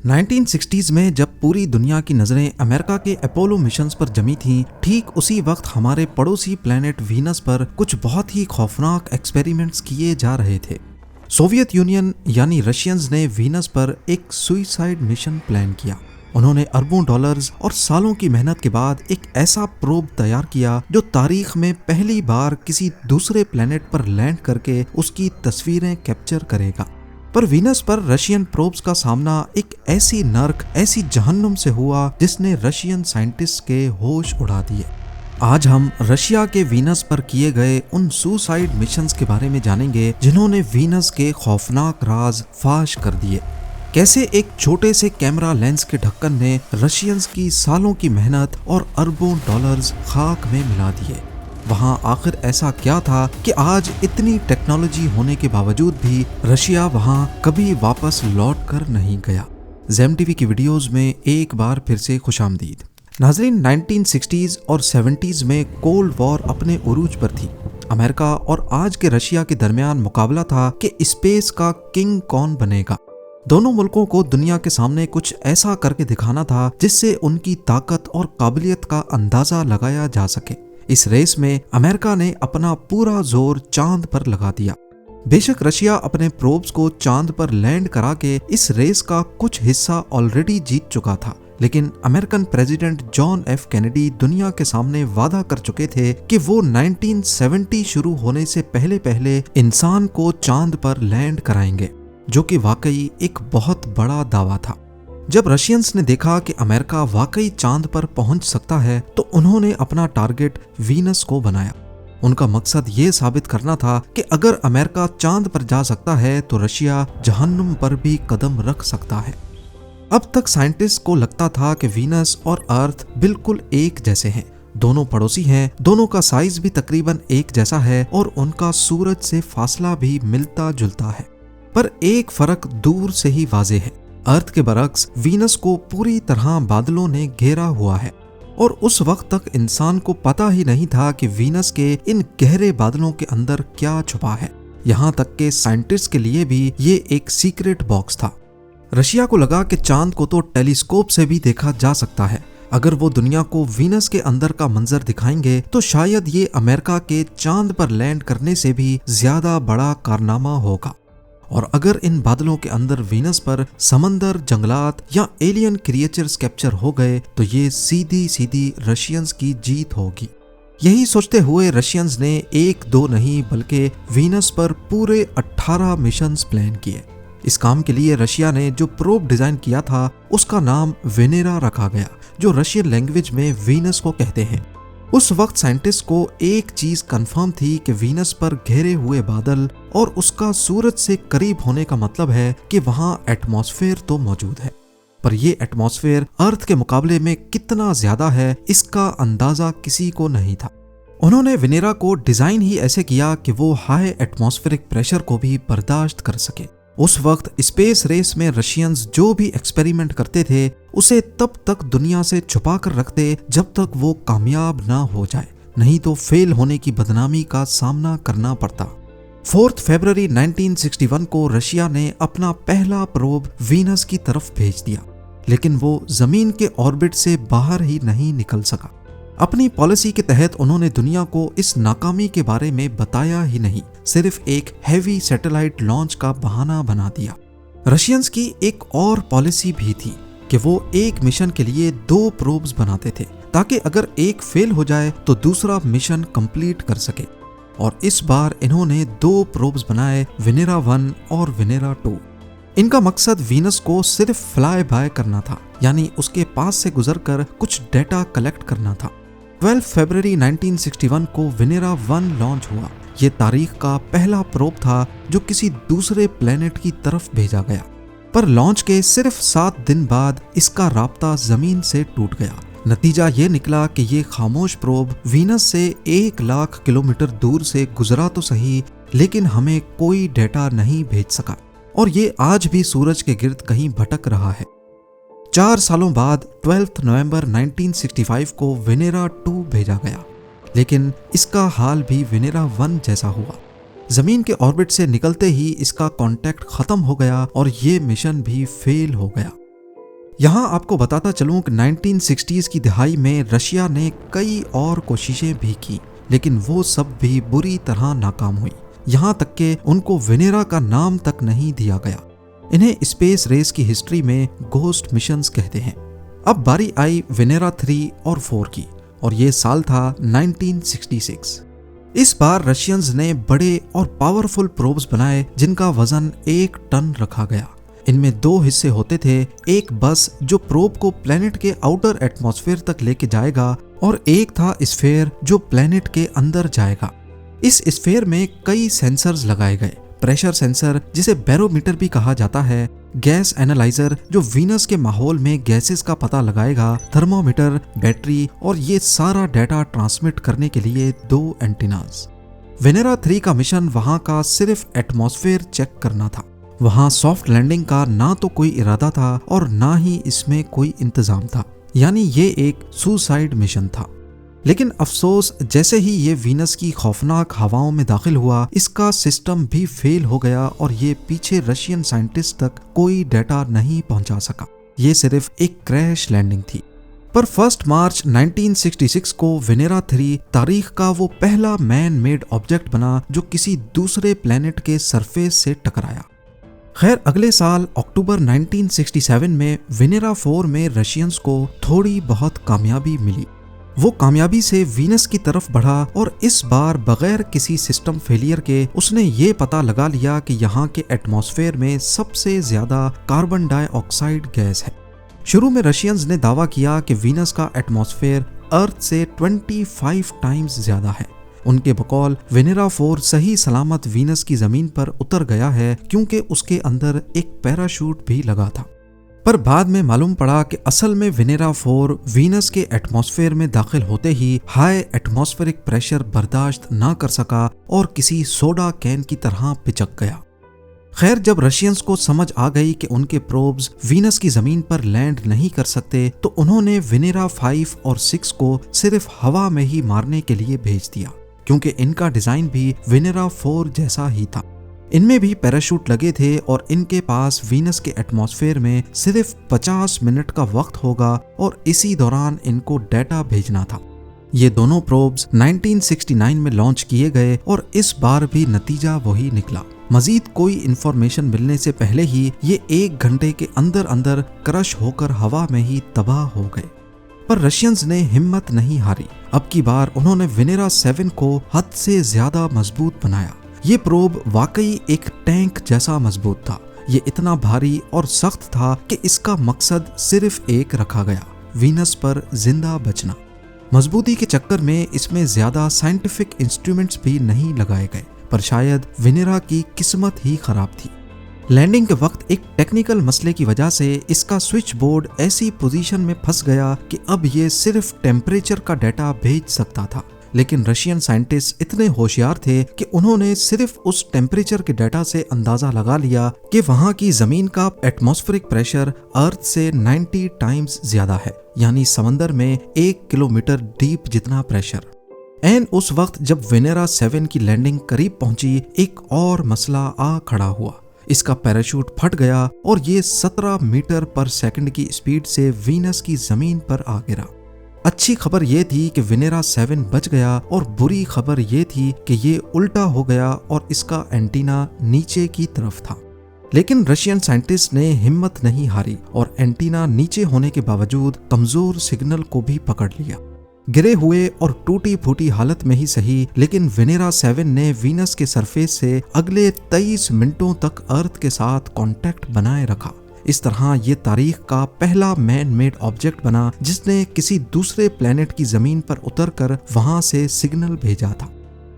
1960s में जब पूरी दुनिया की नजरें अमेरिका के अपोलो मिशंस पर जमी थीं, ठीक उसी वक्त हमारे पड़ोसी प्लेनेट वीनस पर कुछ बहुत ही खौफनाक एक्सपेरिमेंट्स किए जा रहे थे। सोवियत यूनियन यानी रशियंस ने वीनस पर एक सुइसाइड मिशन प्लान किया। उन्होंने अरबों डॉलर्स और सालों की मेहनत के बाद एक ऐसा प्रोब तैयार किया जो तारीख में पहली बार किसी दूसरे प्लेनेट पर लैंड करके उसकी तस्वीरें कैप्चर करेगा। पर वीनस पर रशियन प्रोब्स का सामना एक ऐसी नर्क, ऐसी जहन्नुम से हुआ जिसने रशियन साइंटिस्ट के होश उड़ा दिए। आज हम रशिया के वीनस पर किए गए उन सुसाइड मिशंस के बारे में जानेंगे जिन्होंने वीनस के खौफनाक राज फाश कर दिए। कैसे एक छोटे से कैमरा लेंस के ढक्कन ने रशियंस की सालों की मेहनत और अरबों डॉलर्स खाक में मिला दिए। वहां आखिर ऐसा क्या था कि आज इतनी टेक्नोलॉजी होने के बावजूद भी रशिया वहां कभी वापस लौट कर नहीं गया। ज़ेम टीवी की वीडियोस में एक बार फिर से खुशामदीद। नाजरीन, 1960s और 70s में कोल्ड वॉर अपने उरूज पर थी। अमेरिका और आज के रशिया के दरमियान मुकाबला था कि स्पेस का किंग कौन बनेगा। दोनों मुल्कों को दुनिया के सामने कुछ ऐसा करके दिखाना था जिससे उनकी ताकत और काबिलियत का अंदाजा लगाया जा सके। इस रेस में अमेरिका ने अपना पूरा जोर चांद पर लगा दिया। बेशक रशिया अपने प्रोब्स को चांद पर लैंड करा के इस रेस का कुछ हिस्सा ऑलरेडी जीत चुका था, लेकिन American president John F Kennedy दुनिया के सामने वादा कर चुके थे कि वो 1970 शुरू होने से पहले पहले इंसान को चांद पर लैंड कराएंगे, जो कि वाकई एक बहुत बड़ा दावा था। जब रशियंस ने देखा कि अमेरिका वाकई चांद पर पहुंच सकता है तो उन्होंने अपना टारगेट वीनस को बनाया। उनका मकसद ये साबित करना था कि अगर अमेरिका चांद पर जा सकता है तो रशिया जहन्नुम पर भी कदम रख सकता है। अब तक साइंटिस्ट को लगता था कि वीनस और अर्थ बिल्कुल एक जैसे हैं, दोनों पड़ोसी हैं, दोनों का साइज भी तकरीबन एक जैसा है और उनका सूरज से फासला भी मिलता जुलता है। पर एक फर्क दूर से ही वाजे है। अर्थ के बरक्स वीनस को पूरी तरह बादलों ने घेरा हुआ है और उस वक्त तक इंसान को पता ही नहीं था कि वीनस के इन गहरे बादलों के अंदर क्या छुपा है। यहाँ तक के साइंटिस्ट के लिए भी ये एक सीक्रेट बॉक्स था। रशिया को लगा कि चांद को तो टेलीस्कोप से भी देखा जा सकता है। अगर वो दुनिया को वीनस के अंदर का मंजर दिखाएंगे तो शायद ये अमेरिका के चांद पर लैंड करने से भी ज्यादा बड़ा कारनामा होगा। और अगर इन बादलों के अंदर वीनस पर समंदर, जंगलात या एलियन क्रिएचर्स कैप्चर हो गए तो ये सीधी सीधी रशियंस की जीत होगी। यही सोचते हुए रशियंस ने एक दो नहीं बल्कि वीनस पर पूरे 18 मिशंस प्लान किए। इस काम के लिए रशिया ने जो प्रोब डिजाइन किया था उसका नाम वेनेरा रखा गया, जो रशियन लैंग्वेज में वीनस को कहते हैं। उस वक्त साइंटिस्ट को एक चीज कंफर्म थी कि वीनस पर घेरे हुए बादल और उसका सूरज से करीब होने का मतलब है कि वहां एटमॉस्फेयर तो मौजूद है, पर यह एटमॉस्फेयर अर्थ के मुकाबले में कितना ज्यादा है इसका अंदाजा किसी को नहीं था। उन्होंने वेनेरा को डिजाइन ही ऐसे किया कि वो हाई एटमॉस्फेरिक प्रेशर को भी बर्दाश्त कर सके। उस वक्त स्पेस रेस में रशियंस जो भी एक्सपेरिमेंट करते थे उसे तब तक दुनिया से छुपा कर रखते जब तक वो कामयाब ना हो जाए, नहीं तो फेल होने की बदनामी का सामना करना पड़ता। 4 फरवरी 1961 को रशिया ने अपना पहला प्रोब वीनस की तरफ भेज दिया, लेकिन वो जमीन के ऑर्बिट से बाहर ही नहीं निकल सका। अपनी पॉलिसी के तहत उन्होंने दुनिया को इस नाकामी के बारे में बताया ही नहीं, सिर्फ एक हैवी सैटेलाइट लॉन्च का बहाना बना दिया। रशियंस की एक और पॉलिसी भी थी कि वो एक मिशन के लिए 2 प्रोब्स बनाते थे ताकि अगर एक फेल हो जाए तो दूसरा मिशन कंप्लीट कर सके। और इस बार इन्होंने 2 प्रोब्स बनाए, वेनेरा 1 और वेनेरा 2। इनका मकसद वीनस को सिर्फ फ्लाई बाय करना था, यानी उसके पास से गुजरकर कुछ डेटा कलेक्ट करना था। 12 फरवरी 1961 को वेनेरा 1 लॉन्च हुआ। ये तारीख का पहला प्रोब था जो किसी दूसरे प्लेनेट की तरफ भेजा गया, पर लॉन्च के सिर्फ 7 दिन बाद इसका राब्ता जमीन से टूट गया। नतीजा ये निकला कि ये खामोश प्रोब वीनस से 1 लाख किलोमीटर दूर से गुजरा तो सही, लेकिन हमें कोई डेटा नहीं भेज सका और ये आज भी सूरज के गिर्द कहीं भटक रहा है। 4 सालों बाद 12 नवंबर 1965 को वेनेरा 2 भेजा गया, लेकिन इसका हाल भी वेनेरा 1 जैसा हुआ। जमीन के ऑर्बिट से निकलते ही इसका कांटेक्ट खत्म हो गया और ये मिशन भी फेल हो गया। यहाँ आपको बताता चलूं कि 1960s की दिहाई में रशिया ने कई और कोशिशें भी की, लेकिन वो सब भी बुरी तरह नाकाम हुई। यहाँ तक कि उनको वेनेरा का नाम तक नहीं दिया गया। इन्हें स्पेस रेस की हिस्ट्री में गोस्ट मिशंस कहते हैं। अब बारी आई वेनेरा 3 और 4 की, और ये साल था 1966। इस बार रशियंस ने बड़े और पावरफुल प्रोब्स बनाए जिनका वजन 1 टन रखा गया। इनमें 2 हिस्से होते थे, एक बस जो प्रोब को प्लेनेट के आउटर एटमॉस्फेयर तक लेके जाएगा, और एक था स्फेयर जो प्लेनेट के अंदर जाएगा। इस स्फेयर में कई सेंसर्स लगाए गए। प्रेशर सेंसर, जिसे बैरोमीटर भी कहा जाता है, गैस एनालाइजर जो वीनस के माहौल में गैसेस का पता लगाएगा, थर्मोमीटर, बैटरी, और ये सारा डाटा ट्रांसमिट करने के लिए 2 एंटीनास। वेनेरा 3 का मिशन वहां का सिर्फ एटमॉस्फेयर चेक करना था। वहां सॉफ्ट लैंडिंग का ना तो कोई इरादा था और ना ही इसमें कोई इंतजाम था, यानी ये एक सुसाइड मिशन था। लेकिन अफसोस, जैसे ही ये वीनस की खौफनाक हवाओं में दाखिल हुआ, इसका सिस्टम भी फेल हो गया और ये पीछे रशियन साइंटिस्ट तक कोई डाटा नहीं पहुंचा सका। ये सिर्फ एक क्रैश लैंडिंग थी। पर 1 मार्च 1966 को वेनेरा 3 तारीख का वो पहला मैन मेड ऑब्जेक्ट बना जो किसी दूसरे प्लेनेट के सरफेस से टकराया। खैर, अगले साल अक्टूबर 1967 में वेनेरा 4 में रशियंस को थोड़ी बहुत कामयाबी मिली। वो कामयाबी से वीनस की तरफ बढ़ा और इस बार बगैर किसी सिस्टम फेलियर के उसने ये पता लगा लिया कि यहाँ के एटमॉस्फेयर में सबसे ज्यादा कार्बन डाइऑक्साइड गैस है। शुरू में रशियंस ने दावा किया कि वीनस का एटमॉस्फेयर अर्थ से 25 टाइम्स ज्यादा है। उनके बकौल वेनेरा 4 सही सलामत वीनस की जमीन पर उतर गया है क्योंकि उसके अंदर एक पैराशूट भी लगा था। पर बाद में मालूम पड़ा कि असल में वेनेरा 4 वीनस के एटमॉस्फेयर में दाखिल होते ही हाई एटमॉस्फेरिक प्रेशर बर्दाश्त ना कर सका और किसी सोडा कैन की तरह पिचक गया। खैर, जब रशियंस को समझ आ गई कि उनके प्रोब्स वीनस की जमीन पर लैंड नहीं कर सकते, तो उन्होंने वेनेरा 5 और 6 को सिर्फ हवा में ही मारने के लिए भेज दिया, क्योंकि इनका डिजाइन भी वेनेरा 4 जैसा ही था। इनमें भी पैराशूट लगे थे और इनके पास वीनस के एटमॉस्फेयर में सिर्फ 50 मिनट का वक्त होगा और इसी दौरान इनको डाटा भेजना था। ये दोनों प्रोब्स 1969 में लॉन्च किए गए और इस बार भी नतीजा वही निकला। मजीद कोई इंफॉर्मेशन मिलने से पहले ही ये 1 घंटे के अंदर अंदर क्रश होकर हवा में ही तबाह हो गए। पर रशियंस ने हिम्मत नहीं हारी। अब की बार उन्होंने वेनेरा 7 को हद से ज्यादा मजबूत बनाया। ये प्रोब वाकई एक टैंक जैसा मजबूत था। ये इतना भारी और सख्त था कि इसका मकसद सिर्फ एक रखा गया, वीनस पर जिंदा बचना। मजबूती के चक्कर में इसमें ज्यादा साइंटिफिक इंस्ट्रूमेंट्स भी नहीं लगाए गए, पर शायद वेनेरा की किस्मत ही खराब थी। लैंडिंग के वक्त एक टेक्निकल मसले की वजह से इसका स्विच बोर्ड ऐसी पोजीशन में फंस गया कि अब ये सिर्फ टेम्परेचर का डाटा भेज सकता था। लेकिन रशियन साइंटिस्ट इतने होशियार थे कि उन्होंने सिर्फ उस टेम्परेचर के डाटा से अंदाजा लगा लिया कि वहां की जमीन का एटमॉस्फेरिक प्रेशर अर्थ से 90 टाइम्स ज्यादा है, यानी समंदर में 1 किलोमीटर डीप जितना प्रेशर। एन उस वक्त जब वेनेरा 7 की लैंडिंग करीब पहुंची, एक और मसला आ खड़ा हुआ। इसका पैराशूट फट गया और ये 17 मीटर पर सेकंड की स्पीड से वीनस की जमीन पर आ गिरा। अच्छी खबर ये थी कि वेनेरा 7 बच गया और बुरी खबर ये थी कि ये उल्टा हो गया और इसका एंटीना नीचे की तरफ था। लेकिन रशियन साइंटिस्ट ने हिम्मत नहीं हारी और एंटीना नीचे होने के बावजूद कमजोर सिग्नल को भी पकड़ लिया। गिरे हुए और टूटी फूटी हालत में ही सही, लेकिन वेनेरा 7 ने वीनस के सरफेस से अगले 23 मिनटों तक अर्थ के साथ कांटेक्ट बनाए रखा। इस तरह ये तारीख का पहला मैन मेड ऑब्जेक्ट बना जिसने किसी दूसरे प्लेनेट की जमीन पर उतरकर वहां से सिग्नल भेजा था।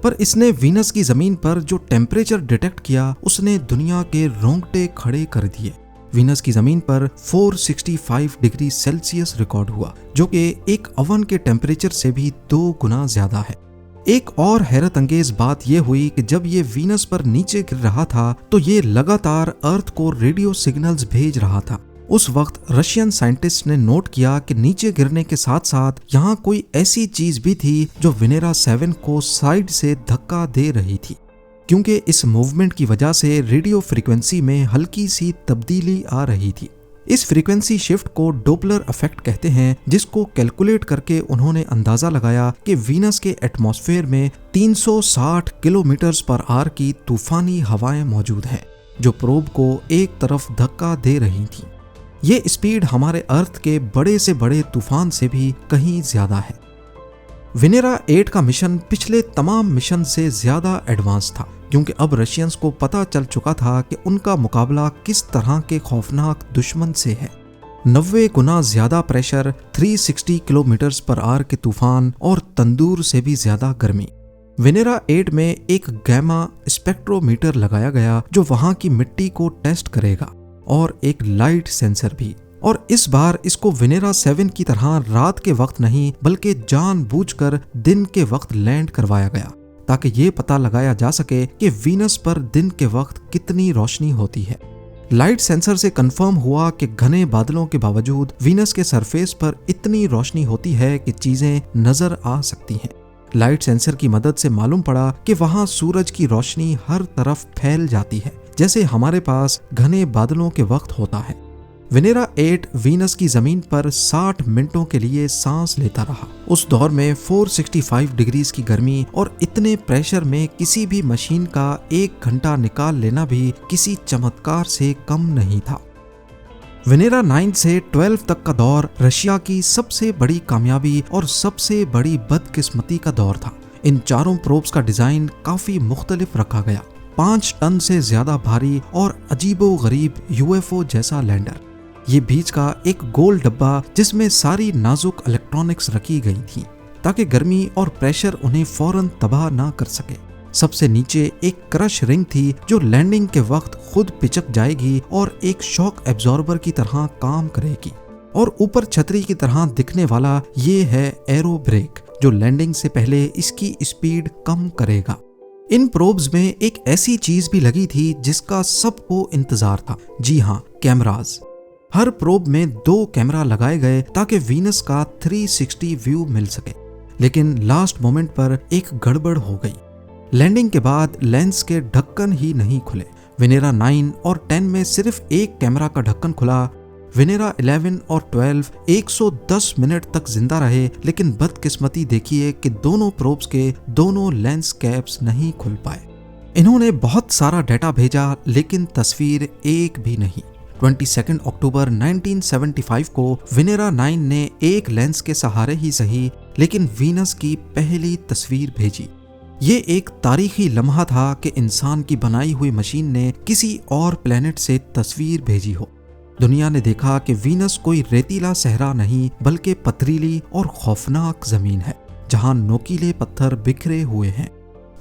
पर इसने वीनस की जमीन पर जो टेम्परेचर डिटेक्ट किया, उसने दुनिया के रोंगटे खड़े कर दिए। वीनस की जमीन पर 465 डिग्री सेल्सियस रिकॉर्ड हुआ, जो कि एक ओवन के टेम्परेचर से भी 2 गुना ज्यादा है। एक और हैरत अंगेज बात यह हुई कि जब ये वीनस पर नीचे गिर रहा था तो ये लगातार अर्थ को रेडियो सिग्नल्स भेज रहा था। उस वक्त रशियन साइंटिस्ट ने नोट किया कि नीचे गिरने के साथ साथ यहाँ कोई ऐसी चीज भी थी जो वेनेरा 7 को साइड से धक्का दे रही थी, क्योंकि इस मूवमेंट की वजह से रेडियो फ्रीक्वेंसी में हल्की सी तब्दीली आ रही थी। इस फ्रीक्वेंसी शिफ्ट को डोपलर इफेक्ट कहते हैं, जिसको कैलकुलेट करके उन्होंने अंदाजा लगाया कि वीनस के एटमॉस्फेयर में 360 किलोमीटर पर आवर की तूफानी हवाएं मौजूद हैं, जो प्रोब को एक तरफ धक्का दे रही थी। ये स्पीड हमारे अर्थ के बड़े से बड़े तूफान से भी कहीं ज्यादा है। वेनेरा 8 का मिशन पिछले तमाम मिशन से ज्यादा एडवांस था, क्योंकि अब रशियंस को पता चल चुका था कि उनका मुकाबला किस तरह के खौफनाक दुश्मन से है। 90 गुना ज्यादा प्रेशर, 360 किलोमीटर पर आवर के तूफान और तंदूर से भी ज्यादा गर्मी। वेनेरा 8 में एक गैमा स्पेक्ट्रोमीटर लगाया गया जो वहां की मिट्टी को टेस्ट करेगा, और एक लाइट सेंसर भी। और इस बार इसको वेनेरा 7 की तरह रात के वक्त नहीं बल्कि जानबूझकर दिन के वक्त लैंड करवाया गया, ताकि ये पता लगाया जा सके कि वीनस पर दिन के वक्त कितनी रोशनी होती है। लाइट सेंसर से कंफर्म हुआ कि घने बादलों के बावजूद वीनस के सरफेस पर इतनी रोशनी होती है कि चीजें नजर आ सकती हैं। लाइट सेंसर की मदद से मालूम पड़ा कि वहां सूरज की रोशनी हर तरफ फैल जाती है, जैसे हमारे पास घने बादलों के वक्त होता है। वेनेरा 8 वीनस की जमीन पर 60 मिनटों के लिए सांस लेता रहा। उस दौर में 465 डिग्री की गर्मी और इतने प्रेशर में किसी भी मशीन का 1 घंटा निकाल लेना भी किसी चमत्कार से कम नहीं था। वेनेरा 9 से 12 तक का दौर रशिया की सबसे बड़ी कामयाबी और सबसे बड़ी बदकिस्मती का दौर था। इन चारों प्रोब्स का डिजाइन काफी मुख्तलिफ रखा गया। 5 टन से ज्यादा भारी और अजीबोगरीब यूएफओ जैसा लैंडर, ये बीच का एक गोल डब्बा जिसमें सारी नाजुक इलेक्ट्रॉनिक्स रखी गई थी, ताकि गर्मी और प्रेशर उन्हें फौरन तबाह ना कर सके। सबसे नीचे एक क्रश रिंग थी जो लैंडिंग के वक्त खुद पिचक जाएगी और एक शॉक एब्जॉर्बर की तरह काम करेगी। और ऊपर छतरी की तरह दिखने वाला ये है एरो ब्रेक, जो लैंडिंग से पहले इसकी स्पीड कम करेगा। इन प्रोब्स में एक ऐसी चीज भी लगी थी जिसका सबको इंतजार था। जी हाँ, कैमराज। हर प्रोब में 2 कैमरा लगाए गए ताकि वीनस का 360 व्यू मिल सके। लेकिन लास्ट मोमेंट पर एक गड़बड़ हो गई। लैंडिंग के बाद लेंस के ढक्कन ही नहीं खुले। वेनेरा 9 और 10 में सिर्फ एक कैमरा का ढक्कन खुला। वेनेरा 11 और 12 110 मिनट तक जिंदा रहे, लेकिन बदकिस्मती देखिए कि दोनों प्रोब्स के दोनों लेंस कैप्स नहीं खुल पाए। इन्होंने बहुत सारा डाटा भेजा, लेकिन तस्वीर एक भी नहीं। 22 अक्टूबर 1975 को वेनेरा 9 ने एक लेंस के सहारे ही सही, लेकिन वीनस की पहली तस्वीर भेजी। ये एक तारीखी लम्हा था कि इंसान की बनाई हुई मशीन ने किसी और प्लेनेट से तस्वीर भेजी हो। दुनिया ने देखा कि वीनस कोई रेतीला सहरा नहीं बल्कि पथरीली और खौफनाक जमीन है, जहां नोकीले पत्थर बिखरे हुए हैं।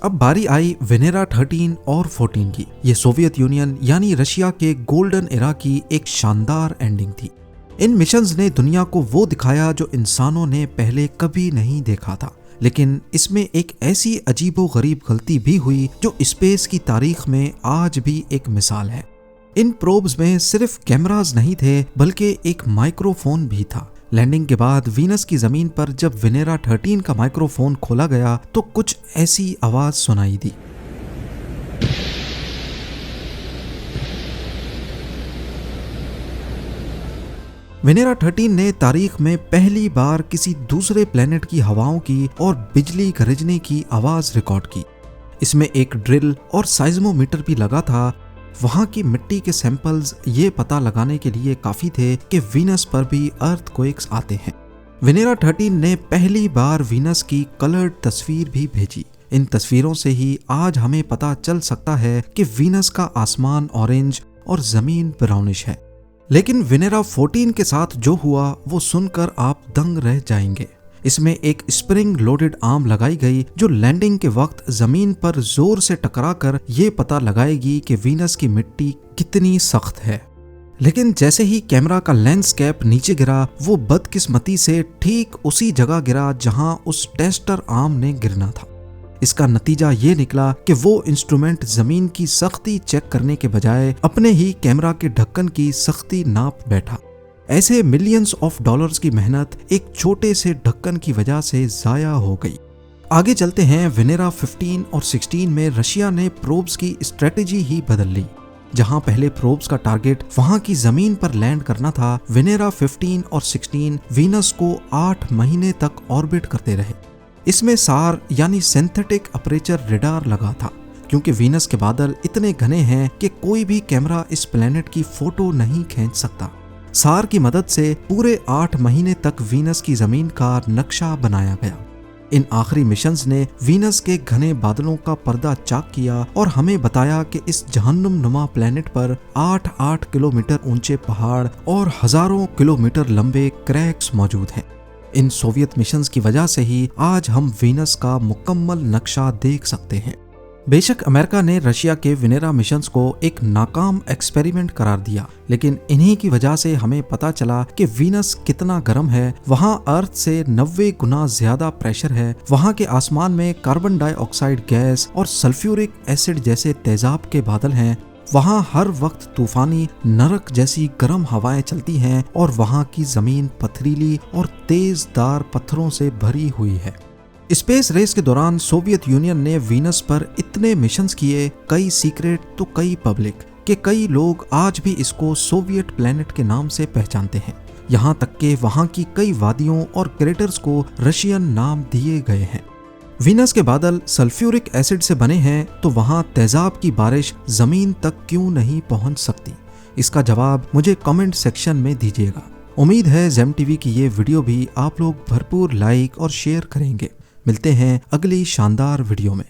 अब बारी आई वेनेरा 13 और 14 की। ये सोवियत यूनियन यानी रशिया के गोल्डन एरा की एक शानदार एंडिंग थी। इन मिशंस ने दुनिया को वो दिखाया जो इंसानों ने पहले कभी नहीं देखा था। लेकिन इसमें एक ऐसी अजीबोगरीब गलती भी हुई जो स्पेस की तारीख में आज भी एक मिसाल है। इन प्रोब्स में सिर्फ कैमराज नहीं थे बल्कि एक माइक्रोफोन भी था। लैंडिंग के बाद वीनस की जमीन पर जब वेनेरा 13 का माइक्रोफोन खोला गया तो कुछ ऐसी आवाज सुनाई दी। वेनेरा 13 ने तारीख में पहली बार किसी दूसरे प्लेनेट की हवाओं की और बिजली गरजने की आवाज रिकॉर्ड की। इसमें एक ड्रिल और साइज्मोमीटर भी लगा था। वहां की मिट्टी के सैंपल्स ये पता लगाने के लिए काफी थे कि वीनस पर भी अर्थक्वेक्स आते हैं। वेनेरा 13 ने पहली बार वीनस की कलर्ड तस्वीर भी भेजी। इन तस्वीरों से ही आज हमें पता चल सकता है कि वीनस का आसमान ऑरेंज और जमीन ब्राउनिश है। लेकिन वेनेरा 14 के साथ जो हुआ वो सुनकर आप दंग रह जाएंगे। इसमें एक स्प्रिंग लोडेड आर्म लगाई गई जो लैंडिंग के वक्त जमीन पर जोर से टकराकर ये पता लगाएगी कि वीनस की मिट्टी कितनी सख्त है। लेकिन जैसे ही कैमरा का लेंस कैप नीचे गिरा, वो बदकिस्मती से ठीक उसी जगह गिरा जहां उस टेस्टर आर्म ने गिरना था। इसका नतीजा ये निकला कि वो इंस्ट्रूमेंट जमीन की सख्ती चेक करने के बजाय अपने ही कैमरा के ढक्कन की सख्ती नाप बैठा। ऐसे मिलियंस ऑफ डॉलर्स की मेहनत एक छोटे से ढक्कन की वजह से जाया हो गई। आगे चलते हैं। वेनेरा 15 और 16 में रशिया ने प्रोब्स की स्ट्रेटेजी ही बदल ली। जहां पहले प्रोब्स का टारगेट वहां की जमीन पर लैंड करना था, वेनेरा 15 और 16 वीनस को 8 महीने तक ऑर्बिट करते रहे। इसमें सार यानी सिंथेटिक अपर्चर रेडार लगा था, क्योंकि वीनस के बादल इतने घने हैं कि कोई भी कैमरा इस प्लेनेट की फोटो नहीं खींच सकता। सार की मदद से पूरे 8 महीने तक वीनस की जमीन का नक्शा बनाया गया। इन आखिरी मिशंस ने वीनस के घने बादलों का पर्दा चाक किया और हमें बताया कि इस जहन्नुम नुमा प्लेनेट पर 8-8 किलोमीटर ऊंचे पहाड़ और हजारों किलोमीटर लंबे क्रैक्स मौजूद हैं। इन सोवियत मिशंस की वजह से ही आज हम वीनस का मुकम्मल नक्शा देख सकते हैं। बेशक अमेरिका ने रशिया के वेनेरा मिशंस को एक नाकाम एक्सपेरिमेंट करार दिया, लेकिन इन्हीं की वजह से हमें पता चला कि वीनस कितना गर्म है। वहां अर्थ से 90 गुना ज्यादा प्रेशर है। वहां के आसमान में कार्बन डाइऑक्साइड गैस और सल्फ्यूरिक एसिड जैसे तेजाब के बादल हैं। वहां हर वक्त तूफानी नरक जैसी गर्म हवाएं चलती हैं और वहां की जमीन पथरीली और तेजदार पत्थरों से भरी हुई है। स्पेस रेस के दौरान सोवियत यूनियन ने वीनस पर इतने मिशंस किए, कई सीक्रेट तो कई पब्लिक, कि कई लोग आज भी इसको सोवियत प्लेनेट के नाम से पहचानते हैं। यहाँ तक कि वहाँ की कई वादियों और क्रेटर्स को रशियन नाम दिए गए हैं। वीनस के बादल सल्फ्यूरिक एसिड से बने हैं, तो वहाँ तेजाब की बारिश जमीन तक क्यों नहीं पहुँच सकती? इसका जवाब मुझे कमेंट सेक्शन में दीजिएगा। उम्मीद है जेम टीवी की ये वीडियो भी आप लोग भरपूर लाइक और शेयर करेंगे। मिलते हैं अगली शानदार वीडियो में।